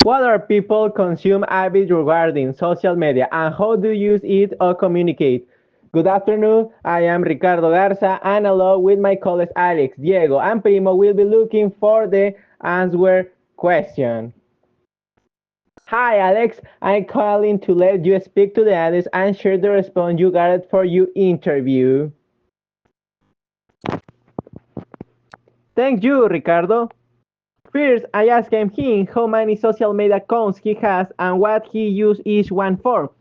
What are people consume habits regarding social media and how do you use it or communicate? Good afternoon, I am Ricardo Garza and along with my colleagues Alex, Diego and Primo will be looking for the answer question. Hi Alex, I'm calling to let you speak to the audience and share the response you got for your interview. Thank you, Ricardo. First, I asked him how many social media accounts he has and what he uses each one for.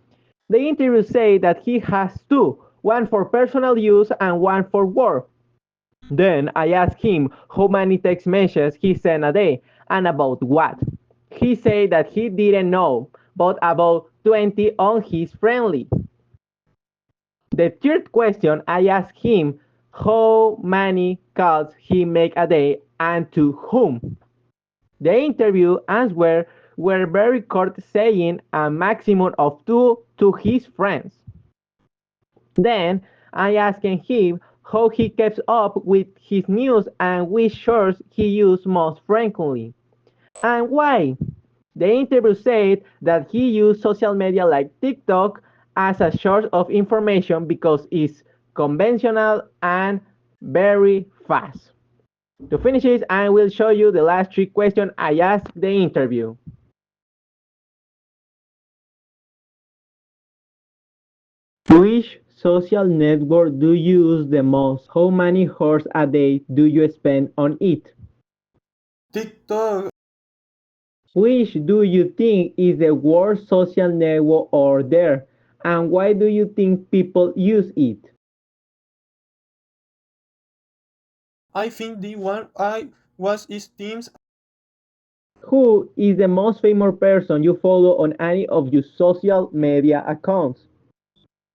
The interview said that he has two, one for personal use and one for work. Then I asked him how many text messages he sent a day and about what. He said that he didn't know, but about 20 on his friendly. The third question I asked him how many calls he make a day and to whom. The interview answers were very short, saying a maximum of two to his friends. Then I asked him how he keeps up with his news and which source he uses most frequently. And why? The interview said that he used social media like TikTok as a source of information because it's conventional and very fast. To finish this, I will show you the last three questions I asked the interview. Which social network do you use the most? How many hours a day do you spend on it? TikTok. Which do you think is the worst social network out there? And why do you think people use it? I think the one I was is Teams. Who is the most famous person you follow on any of your social media accounts?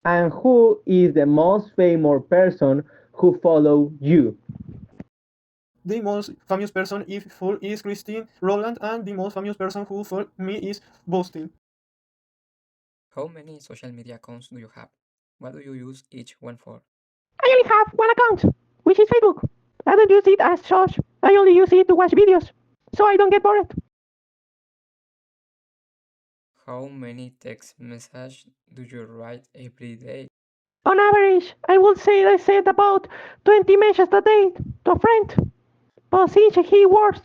And who is the most famous person who follow you? The most famous person if full is Christine Roland, and the most famous person who for me is Boston. How many social media accounts do you have? What do you use each one for? I only have one account, which is Facebook. I don't use it as such. I only use it to watch videos, so I don't get bored. How many text messages do you write every day? On average, I would say I send about 20 messages a day to a friend. But since he works,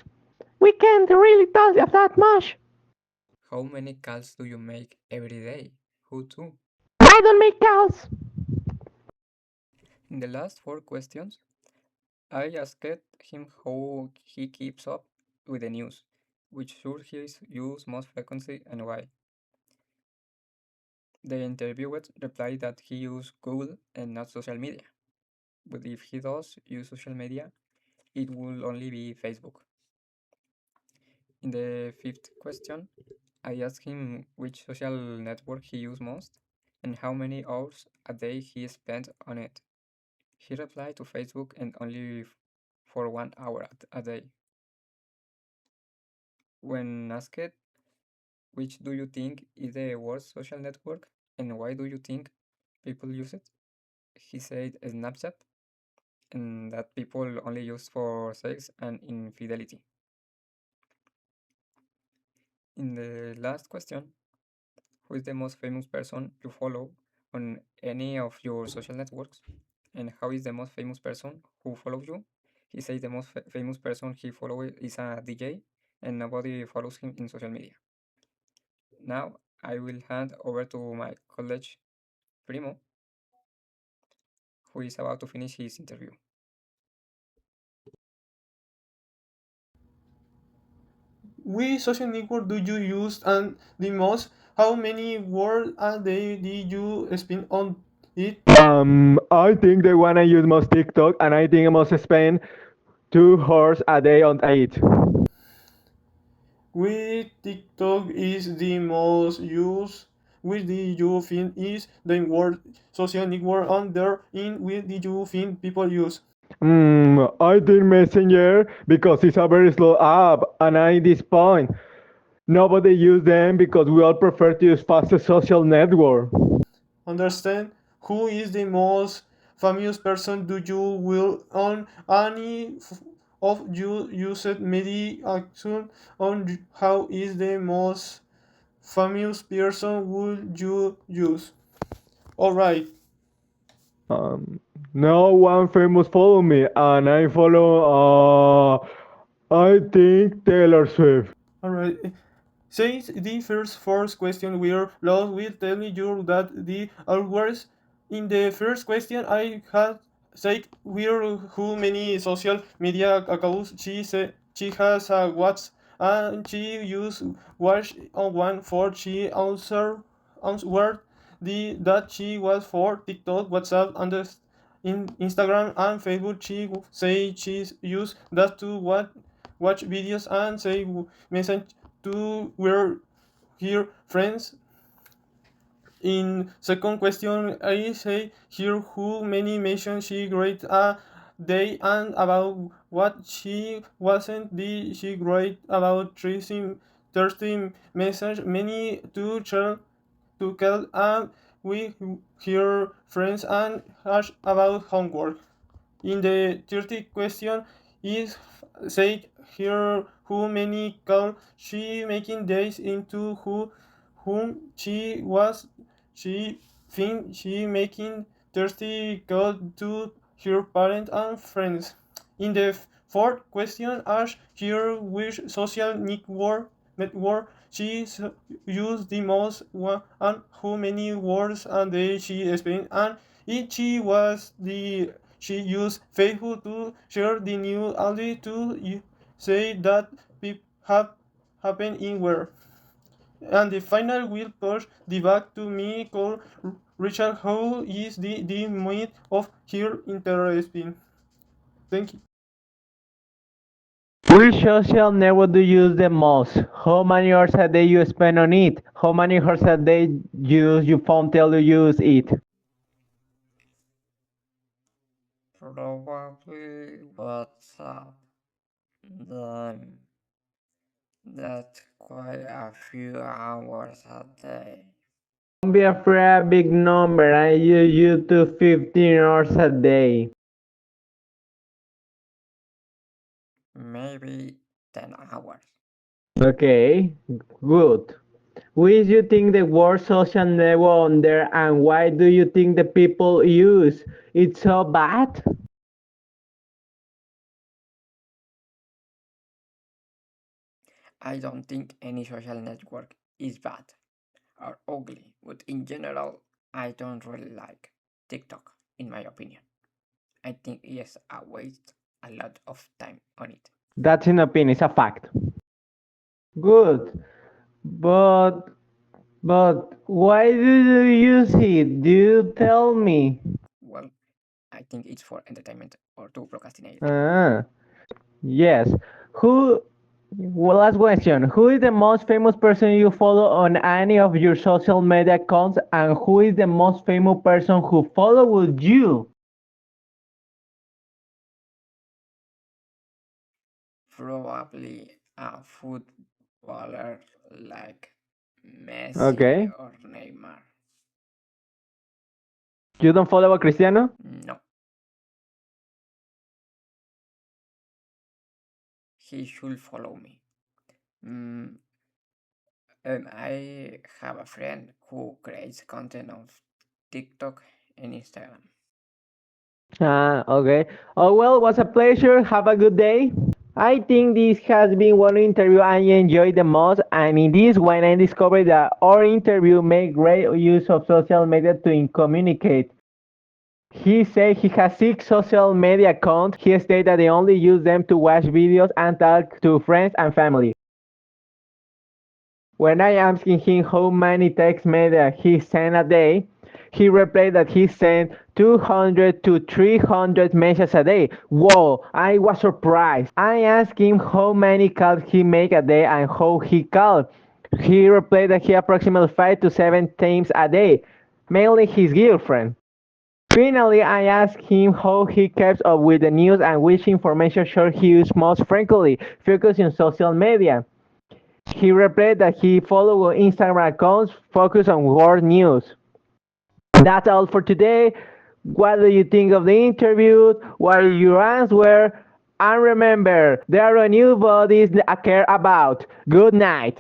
we can't really talk that much. How many calls do you make every day? Who to? I don't make calls. In the last four questions, I asked him how he keeps up with the news, which sources use most frequently and why. The interviewed replied that he uses Google and not social media, but if he does use social media, it will only be Facebook. In the fifth question, I asked him which social network he used most and how many hours a day he spent on it. He replied to Facebook and only for 1 hour a day. When asked which do you think is the worst social network and why do you think people use it, he said Snapchat and that people only use for sex and infidelity. In the last question, who is the most famous person you follow on any of your social networks? And how is the most famous person who follows you? He says the most famous person he follows is a DJ and nobody follows him in social media. Now I will hand over to my college Primo, who is about to finish his interview. Which social network do you use and the most? How many hours a day did you spend on it? I think they wanna use most TikTok, and I think I must spend 2 hours a day on it. Which TikTok is the most used? Which do you think is the worst social network on there? In which do you think people use? I think Messenger because it's a very slow app, and at this point, nobody use them because we all prefer to use faster social network. Understand? Who is the most famous person do you will on any of you used media action on how is the most famous person would you use? Alright, Um, no one famous follow me, and I follow. I think Taylor Swift. alright. Since the first question we're lost will tell you that the always in the first question I had said we're how many social media accounts she has what's and she use watch on one for she answered the that she was for TikTok, WhatsApp and in Instagram and Facebook. She say she use that to watch videos and say message to were here friends. In second question, I say here who many mention she great a day and about what she wasn't the she great about 30 message many to share to call and we hear friends and ask about homework. In the 30th question is said here who many call she making days into whom she was she think she making 30 call to her parents and friends. In the fourth question ask here which social network she used the most and how many words a day she spent and if she was the she used Facebook to share the news only to say that people have happened in where. And the final will push the back to me called Richard how is the meat of her interesting. Thank you. Which social network do you use the most? How many hours a day you spend on it? How many hours a day use your phone till you use it? Probably WhatsApp. Then that's quite a few hours a day. Don't be afraid of a big number. I use to 15 hours a day. Maybe 10 hours. Okay, good. Which you think the worst social network on there and why do you think the people use? It's so bad? I don't think any social network is bad or ugly, but in general, I don't really like TikTok, in my opinion. I think it's a waste a lot of time on it. That's an opinion, it's a fact. Good. But why do you use it? Do you tell me? Well, I think it's for entertainment or to procrastinate. Ah, yes. Who well, last question. Who is the most famous person you follow on any of your social media accounts and who is the most famous person who followed you? Probably a footballer like Messi Okay. or Neymar. You don't follow a Cristiano? No, he should follow me. Mm, I have a friend who creates content on TikTok and Instagram. Ah, okay. Oh well, was a pleasure. Have a good day. I think this has been one interview I enjoyed the most, and in this one I discovered that our interview made great use of social media to communicate. He said he has 6 social media accounts. He stated that he only uses them to watch videos and talk to friends and family. When I asked him how many text media he sent a day, he replied that he sent 200 to 300 messages a day. Whoa, I was surprised. I asked him how many calls he make a day and how he called. He replied that he approximately 5 to 7 times a day, mainly his girlfriend. Finally, I asked him how he keeps up with the news and which information source he uses most frequently, focusing on social media. He replied that he follows Instagram accounts focused on world news. That's all for today. What do you think of the interview? What are your answers? And remember, there are new bodies I care about. Good night.